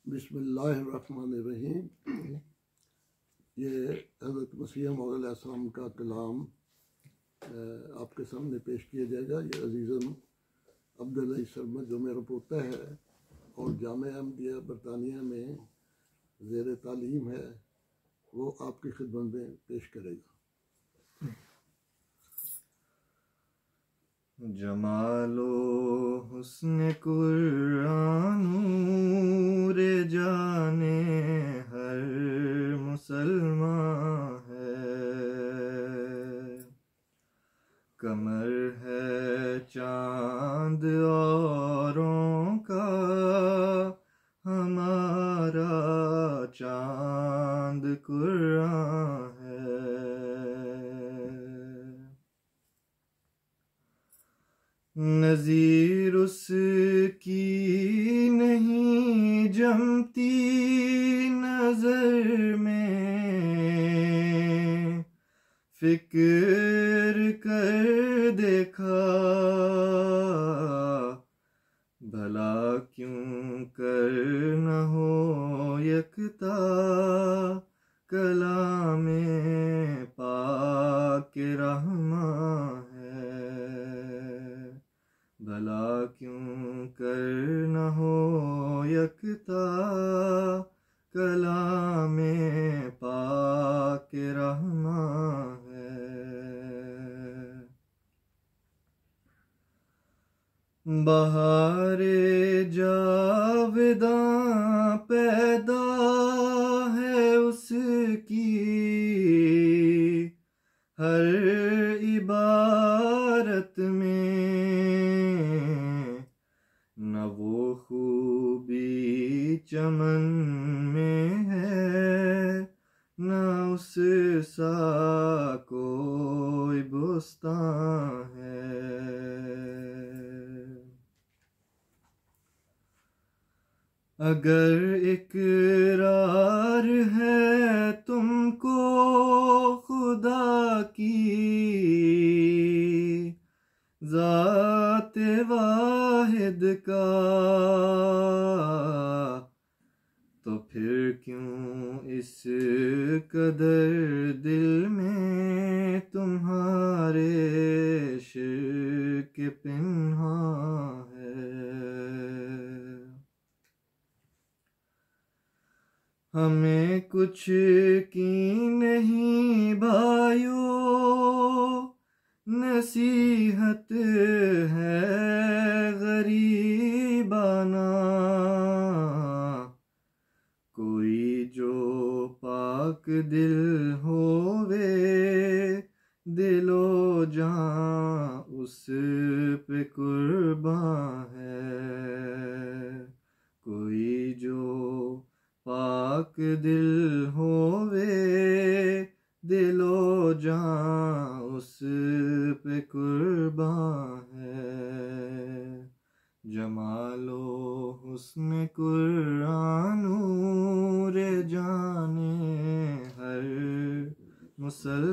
बिस्मिल्लाहिर्रहमानिर्रहीम। ये हज़रत मसीह मौद अलैहिस्सलाम का कलाम आपके सामने पेश किया जाएगा। ये अजीज़न अब्दुल्ला सरमद जो मेरा पोता है और जामिया अहमदिया बरतानिया में ज़ेर तालीम है, वो आपकी खिदमत में पेश करेगा। जमालो हुस्न कुरान नूर जाने हर मुसलमान है। कमर है चांद औरों का, हमारा चांद कुरान है। नज़ीर उसकी नहीं जमती नजर में, फिक्र कर देखा भला क्यों कर न हो यकता कलामे पाक रहमान है। भला क्यों कर न हो यकता कलामे पाक रहमान है। बहारे जावेदां पैदा है उसकी, हर इबारत में न वो खूबी चमन में है, न उस सा कोई बुस्तान है। अगर इकरार है तुमको खुदा की, ज़ात वाहिद का, तो फिर क्यों इस कदर दिल में तुम्हारे शिर्क पिन्हा है। हमें कुछ की नहीं भाइयों नसीहत है गरीबाना, कोई जो पाक दिल होवे दिलो जान उस पे कुर्बान है। कोई जो पाक दिल होवे दिलो जान उस पे कुर्बान है। जमालो हुस्न कुरान नूर जाने हर मुसलमान